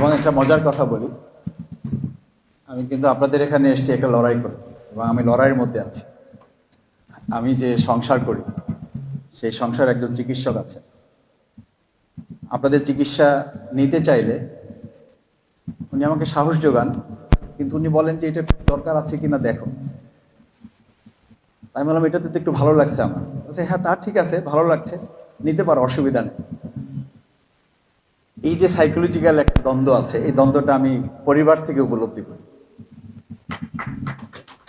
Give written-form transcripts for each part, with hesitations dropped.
এবং একটা মজার কথা বলি, আমি কিন্তু আপনাদের এখানে এসেছি একটা লড়াই করে, এবং আমি লড়াইয়ের মধ্যে আছি। আমি যে সংসার করি, সেই সংসার একজন চিকিৎসক আছে। আপনাদের চিকিৎসা নিতে চাইলে উনি আমাকে সাহস যোগান, কিন্তু উনি বলেন যে এটা দরকার আছে কিনা দেখো। আমি বললাম এটাতে তো একটু ভালো লাগছে আমার। বলছে হ্যাঁ, তা ঠিক আছে, ভালো লাগছে, নিতে পারো, অসুবিধা নেই। এই যে সাইকোলজিক্যাল একটা দ্বন্দ্ব আছে, এই দ্বন্দ্বটা আমি পরিবার থেকে উপলব্ধি করি,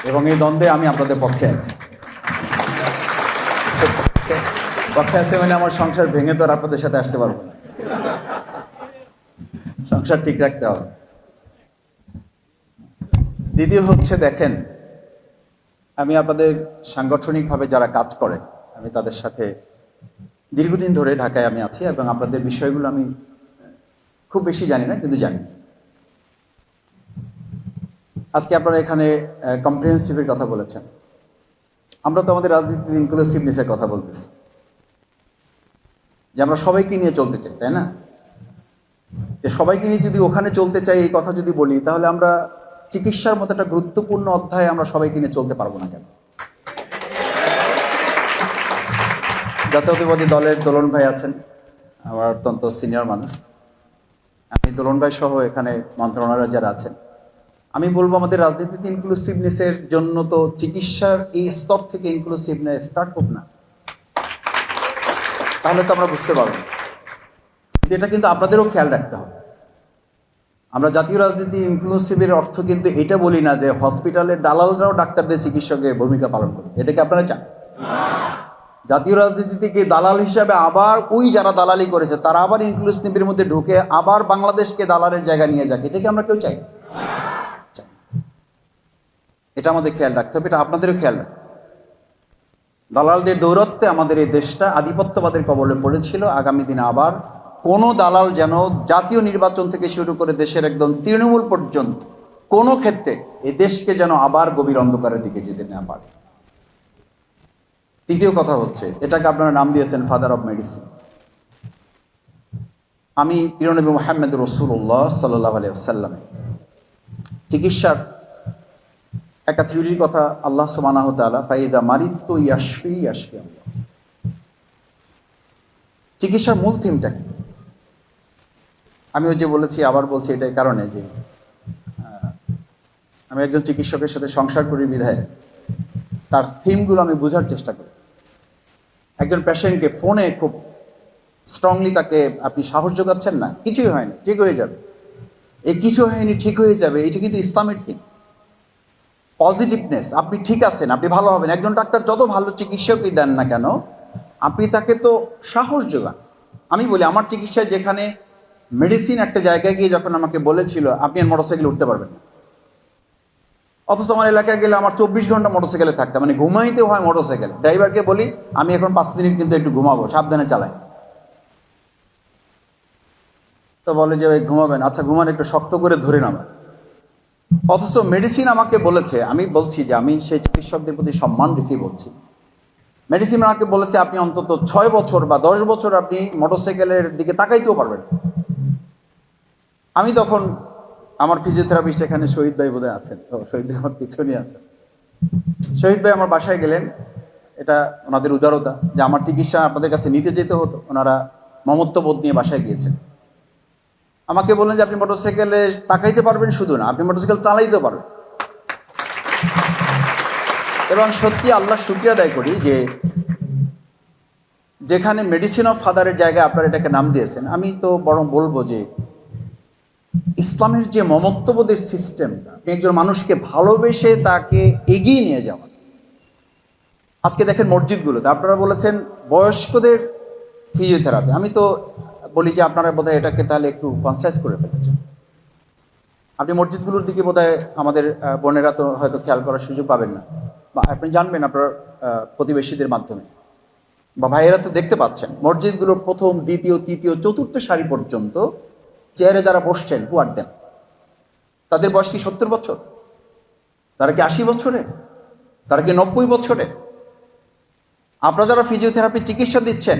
এবং এই দ্বন্দ্বে আমি আপনাদের পক্ষে আছি। পক্ষে আছে মানে আমার সংসার ভেঙে তো আর আপনাদের সাথে আসতে পারবো না, সংসার ঠিক রাখতে হবে। দ্বিতীয় হচ্ছে, দেখেন, আমি আপনাদের সাংগঠনিকভাবে যারা কাজ করে, আমি তাদের সাথে দীর্ঘদিন ধরে ঢাকায় আমি আছি, এবং আপনাদের বিষয়গুলো আমি খুব বেশি জানি না, কিন্তু জানি। আজকে আপনারা এখানে কম্প্রিহেন্সিভের কথা বলেছেন। আমরা তো আমাদের রাজনীতির ইনক্লুসিভনেসের কথা বলতেছি, যে আমরা সবাইকে নিয়ে চলতে চাই, তাই না? যে সবাইকে নিয়ে যদি ওখানে চলতে চাই, এই কথা যদি বলি, তাহলে আমরা চিকিৎসার মতো একটা গুরুত্বপূর্ণ অধ্যায় আমরা সবাইকে নিয়ে চলতে পারবো না কেন? জাতীয়তাবাদী দলের দোলন ভাই আছেন, আমার অত্যন্ত সিনিয়র মানুষ। আমি দোলন ভাই সহ এখানে মন্ত্রণালয়ে যারা আছেন, আমি বলবো আমাদের রাজনীতিতে ইনক্লুসিভনেসের জন্য তো চিকিৎসার এই স্তর থেকে ইনক্লুসিভনেস স্টার্ট হোক না, তাহলে তো আমরা বুঝতে পারবো। এটা কিন্তু আপনাদেরও খেয়াল রাখতে হবে। আমরা জাতীয় রাজনীতি ইনক্লুসিভের অর্থ কিন্তু এটা বলি না যে হসপিটালের দালালরাও ডাক্তারদের চিকিৎসকের ভূমিকা পালন করে। এটাকে আপনারা চান? জাতীয় রাজনীতি থেকে দালাল হিসাবে আবার ওই যারা দালালি করেছে তারা আবার ইনক্লুসিভের মধ্যে ঢুকে আবার বাংলাদেশকে দালালের জায়গা নিয়ে যাক, এটাকে আমরা কেউ চাই? এটা আমাদের খেয়াল রাখতে হবে, এটা আপনাদেরও খেয়াল রাখতে হবে। দালালদের দৌরত্বে আমাদের এই দেশটা আধিপত্যবাদের কবলে পড়েছিল। আগামী দিনে আবার কোনো দালাল যেন জাতীয় নির্বাচন থেকে শুরু করে দেশের একদম তৃণমূল পর্যন্ত কোনো ক্ষেত্রে এই দেশকে যেন আবার গভীর অন্ধকারের দিকে যেতে না পারে। তৃতীয় কথা হচ্ছে, এটাকে আপনারা নাম দিয়েছেন ফাদার অব মেডিসিন। আমি প্রিয় নবী মুহাম্মদ রাসূলুল্লাহ সাল্লাল্লাহু আলাইহি ওয়াসাল্লাম চিকিৎসার একটা থিওরির কথা আল্লাহ সুবহানাহু ওয়া তাআলা ফাইদা মারিদতু ইয়াশফি ইয়াশফি আল্লাহ। চিকিৎসার মূল থিমটা কি? আমি ওই যে বলেছি, আবার বলছি, এটাই কারণে যে আমি একজন চিকিৎসকের সাথে সংসার করি বিধায় তার থিমগুলো আমি বোঝার চেষ্টা করি। একজন পেশেন্টকে ফোনে খুব স্ট্রংলি তাকে আপনি সাহস যোগাচ্ছেন না, কিছুই হয়নি, ঠিক হয়ে যাবে, এই কিছু হয়নি, ঠিক হয়ে যাবে, এটা কিন্তু ইসলামের থিম। পজিটিভনেস, আপনি ঠিক আছেন, আপনি ভালো হবেন। একজন ডাক্তার যত ভালো চিকিৎসকই দেন না কেন, আপনি তাকে তো সাহস যোগান। আমি বলি, আমার চিকিৎসায় যেখানে মেডিসিন একটা জায়গায় গিয়ে যখন আমাকে বলেছিল আপনি আর মোটরসাইকেলে উঠতে পারবেন না, অথচ আমার এলাকায় গেলে আমার 24 ঘন্টা মোটরসাইকেলে থাকতাম, মানে ঘুমাইতে হয় মোটরসাইকেলে। ড্রাইভারকে বলি আমি এখন 5 মিনিট কিন্তু একটু ঘুমাবো, সাবধানে চালাই। তো বলে যে ওই ঘুমাবেন, আচ্ছা ঘুমান, একটু শক্ত করে ধরে নামেন। অথচ মেডিসিন আমাকে বলেছে, আমি বলছি যে আমি সেই চিকিৎসকদের প্রতি সম্মান রেখে বলছি, মেডিসিন আমাকে বলেছে আপনি অন্তত 6 বছর বা 10 বছর আপনি মোটরসাইকেলের দিকে তাকাইতেও পারবেন। আমি তখন, আমার ফিজিওথেরাপিস্ট এখানে শহীদ ভাই বোধহয় আছেন, তো শহীদ ভাই আমার পিছনে আছেন। শহীদ ভাই আমার বাসায় গেলেন, এটা ওনাদের উদারতা যে আমার চিকিৎসা আপনাদের কাছে নিতে যেতে হতো, ওনারা মমত্ববোধ নিয়ে বাসায় গিয়েছেন। আমাকে বললেন যে আপনি মোটরসাইকেলে তাকাইতে পারবেন, শুধু না, আপনি মোটরসাইকেল চালাইতেও পারবেন। এবং সত্যি আল্লাহ শুকরিয়া আদায় করি যে যেখানে মেডিসিন অফ ফাদারের জায়গায় আপনারা এটাকে নাম দিয়েছেন, আমি তো বরং বলবো যে ইসলামের যে মমত্ববোধের সিস্টেমটা, আপনি একজন মানুষকে ভালোবেসে তাকে এগিয়ে নিয়ে যাওয়া। আজকে দেখেন মসজিদগুলোতে আপনারা বলেছেন বয়স্কদের ফিজিওথেরাপি, আমি তো বলি যে আপনারা বোধহয় এটাকে তাহলে একটু কনসাইজ করে ফেলেছেন। আপনি মসজিদগুলোর দিকে বোধহয় আমাদের বোনেরা তো হয়তো খেয়াল করার সুযোগ পাবেন না, বা আপনি জানবেন আপনার প্রতিবেশীদের মাধ্যমে, বা ভাইয়েরা তো দেখতে পাচ্ছেন মসজিদগুলোর প্রথম, দ্বিতীয়, তৃতীয়, চতুর্থ সারি পর্যন্ত চেয়ারে যারা বসছেন পুয়ার দেন, তাদের বয়স কি 70 বছর? তারা কি 80 বছরে? তারা কি 90 বছরে? আপনারা যারা ফিজিওথেরাপি চিকিৎসা দিচ্ছেন,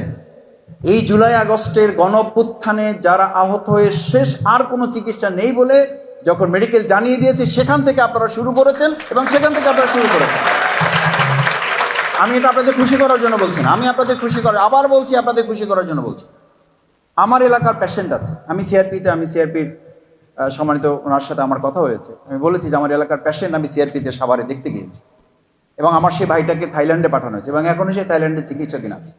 এই জুলাই আগস্টের গণঅভ্যুত্থানে যারা আহত হয়ে শেষ আর কোনো চিকিৎসা নেই বলে যখন মেডিকেল জানিয়ে দিয়েছে, সেখান থেকে আপনারা শুরু করেছেন এবং সেখান থেকে আপনারা শুরু করেছেন। আমি এটা আপনাদের খুশি করার জন্য বলছি না, আমি আপনাদের খুশি আবার বলছি, আপনাদের খুশি করার জন্য বলছি। আমার এলাকার পেশেন্ট আছে, আমি সিআরপির সম্মানিত ওনার সাথে আমার কথা হয়েছে, আমি বলেছি যে আমার এলাকার পেশেন্ট আমি সিআরপিতে সাভারে দেখতে গিয়েছি এবং আমার সেই ভাইটাকে থাইল্যান্ডে পাঠানো হয়েছে এবং এখনও সেই থাইল্যান্ডের চিকিৎসাধীন আছে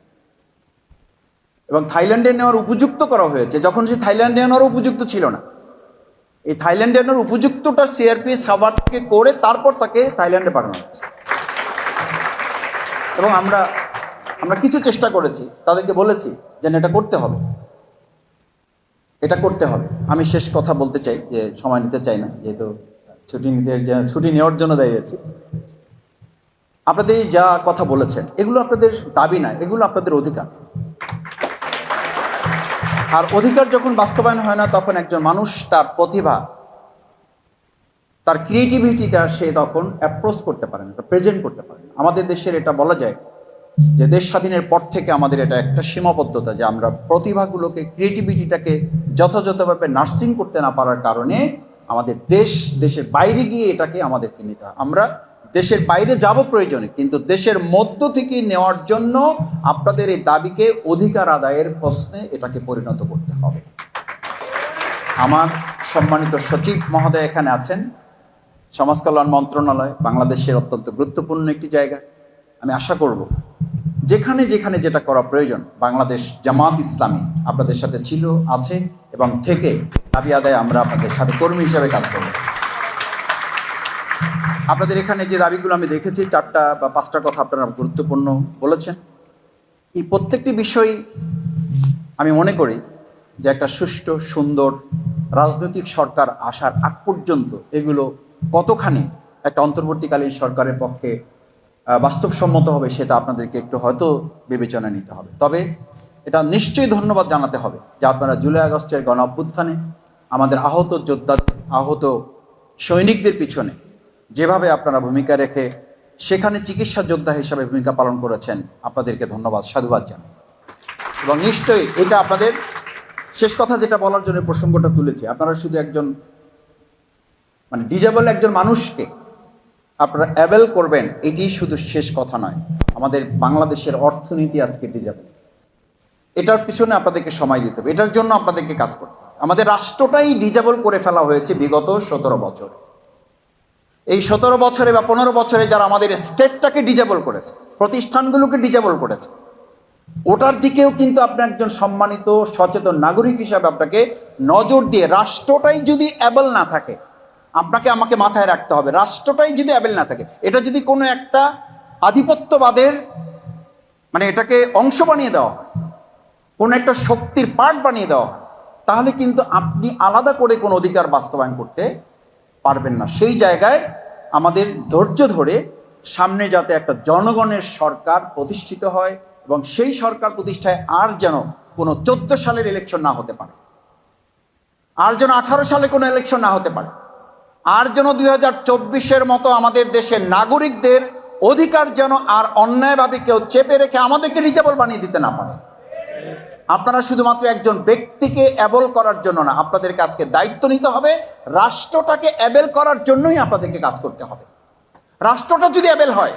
এবং থাইল্যান্ডে নেওয়ার উপযুক্ত করা হয়েছে যখন সে থাইল্যান্ডে নেওয়ার উপযুক্ত ছিল না। এই থাইল্যান্ডে নেওয়ার উপযুক্তটা সিআরপি সাভার থেকে করে তারপর তাকে থাইল্যান্ডে পাঠানো হচ্ছে এবং আমরা কিছু চেষ্টা করেছি, তাদেরকে বলেছি যে এটা করতে হবে, এটা করতে হবে। আমি শেষ কথা বলতে চাই, যে সময় নিতে চাই না, যেহেতু ছুটি নেওয়ার জন্য দাঁড়িয়েছি। আপনাদের যা কথা বলেছেন এগুলো আপনাদের দাবি না, এগুলো আপনাদের অধিকার। আর অধিকার যখন বাস্তবায়ন হয় না, তখন একজন মানুষ তার প্রতিভা, তার ক্রিয়েটিভিটিটা সে তখন অ্যাপ্রোচ করতে পারে না, প্রেজেন্ট করতে পারে না। আমাদের দেশের এটা বলা যায় যে দেশ স্বাধীনের পর থেকে আমাদের এটা একটা সীমাবদ্ধতা, যে আমরা প্রতিভাগুলোকে, ক্রিয়েটিভিটিটাকে যথাযথভাবে নার্সিং করতে না পারার কারণে আমাদের দেশের বাইরে গিয়ে এটাকে আমাদেরকে নিতে হয়। আমরা দেশের বাইরে যাব প্রয়োজনে, কিন্তু দেশের মধ্য থেকে নেওয়ার জন্য আপনাদের এই দাবিকে অধিকার আদায়ের প্রশ্নে এটাকে পরিণত করতে হবে। আমার সম্মানিত সচিব মহোদয় এখানে আছেন। সমাজ কল্যাণ মন্ত্রণালয় বাংলাদেশের অত্যন্ত গুরুত্বপূর্ণ একটি জায়গা। আমি আশা করব যেখানে যেখানে যেটা করা প্রয়োজন, বাংলাদেশ জামাত ইসলামী আপনাদের সাথে ছিল, আছে এবং থেকে দাবি আদায় আমরা আপনাদের সাথে কর্মী হিসাবে কাজ করব। আপনাদের এখানে যে দাবিগুলো আমি দেখেছি, 4টা বা 5টা কথা আপনারা গুরুত্বপূর্ণ বলেছেন। এই প্রত্যেকটি বিষয় আমি মনে করি যে একটা সুষ্ঠু সুন্দর রাজনৈতিক সরকার আসার আগ পর্যন্ত এগুলো কতখানি একটা অন্তর্বর্তীকালীন সরকারের পক্ষে বাস্তবসম্মত হবে সেটা আপনাদেরকে একটু হয়তো বিবেচনা নিতে হবে। তবে এটা নিশ্চয়ই ধন্যবাদ জানাতে হবে যে আপনারা জুলাই আগস্টের গণ অভ্যুত্থানে আমাদের আহত যোদ্ধা, আহত সৈনিকদের পিছনে যেভাবে আপনারা ভূমিকা রেখে সেখানে চিকিৎসা যোদ্ধা হিসাবে ভূমিকা পালন করেছেন, আপনাদেরকে ধন্যবাদ, সাধুবাদ জানাই। এবং নিশ্চয়ই এটা আপনাদের শেষ কথা যেটা বলার জন্য প্রসঙ্গটা তুলেছি, আপনারা শুধু একজন ডিজেবল একজন মানুষকে আপনারা অ্যাবেল করবেন, এটি শুধু শেষ কথা নয়। আমাদের বাংলাদেশের অর্থনীতি আজকে ডিজেবল, এটার পিছনে আপনাদেরকে সময় দিতে হবে, এটার জন্য আপনাদেরকে কাজ করতে হবে। আমাদের রাষ্ট্রটাই ডিজেবল করে ফেলা হয়েছে বিগত 17 বছর। এই 17 বছরে বা 15 বছরে যারা আমাদের স্টেটটাকে ডিজেবল করেছে, প্রতিষ্ঠানগুলোকে ডিজেবল করেছে, ওটার দিকেও কিন্তু আপনি একজন সম্মানিত সচেতন নাগরিক হিসাবে আপনাকে নজর দিয়ে, রাষ্ট্রটাই যদি অ্যাবেল না থাকে, আপনাকে আমাকে মাথায় রাখতে হবে, রাষ্ট্রটাই যদি অ্যাবেল না থাকে, এটা যদি কোনো একটা আধিপত্যবাদের এটাকে অংশ বানিয়ে দেওয়া হয়, কোনো একটা শক্তির পার্ট বানিয়ে দেওয়া হয়, তাহলে কিন্তু আপনি আলাদা করে কোনো অধিকার বাস্তবায়ন করতে পারবেন না। সেই জায়গায় আমাদের ধৈর্য ধরে সামনে যাতে একটা জনগণের সরকার প্রতিষ্ঠিত হয় এবং সেই সরকার প্রতিষ্ঠায় আর যেন কোনো 14 সালের ইলেকশন না হতে পারে, আর যেন 18 সালে কোনো ইলেকশন না হতে পারে, আর যেন 2024-এর মতো আমাদের দেশের নাগরিকদের অধিকার যেন আর অন্যায়ভাবে কেউ চেপে রেখে আমাদেরকে ডিজেবল বানিয়ে দিতে না পারে। আপনারা শুধুমাত্র একজন ব্যক্তিকে অ্যাবেল করার জন্য না, আপনাদেরকে আজকে দায়িত্ব নিতে হবে, রাষ্ট্রটাকে অ্যাবেল করার জন্যই আপনাদেরকে কাজ করতে হবে। রাষ্ট্রটা যদি অ্যাবেল হয়,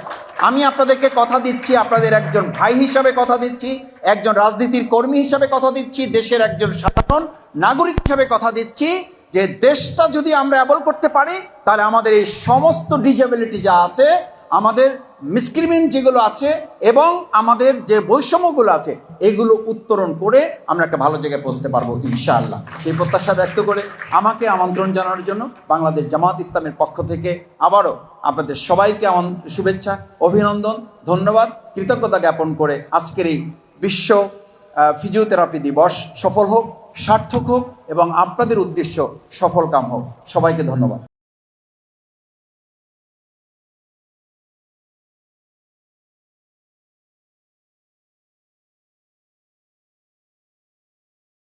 আমি আপনাদেরকে কথা দিচ্ছি, আপনাদের একজন ভাই হিসাবে কথা দিচ্ছি, একজন রাজনীতির কর্মী হিসাবে কথা দিচ্ছি, দেশের একজন সাধারণ নাগরিক হিসাবে কথা দিচ্ছি, যে দেশটা যদি আমরা অ্যাবেল করতে পারি, তাহলে আমাদের এই সমস্ত ডিজেবিলিটি যা আছে, আমাদের মিসক্রিমেন্ট যেগুলো আছে এবং আমাদের যে বৈষম্যগুলো আছে, এগুলো উত্তরণ করে আমরা একটা ভালো জায়গায় পৌঁছতে পারবো ইনশাআল্লাহ। সেই প্রত্যাশা ব্যক্ত করে আমাকে আমন্ত্রণ জানানোর জন্য বাংলাদেশ জামাত ইসলামের পক্ষ থেকে আবারও আপনাদের সবাইকে শুভেচ্ছা, অভিনন্দন, ধন্যবাদ, কৃতজ্ঞতা জ্ঞাপন করে আজকের এই বিশ্ব ফিজিওথেরাপি দিবস সফল হোক, সার্থক হোক এবং আপনাদের উদ্দেশ্য সফল কাম হোক। সবাইকে ধন্যবাদ।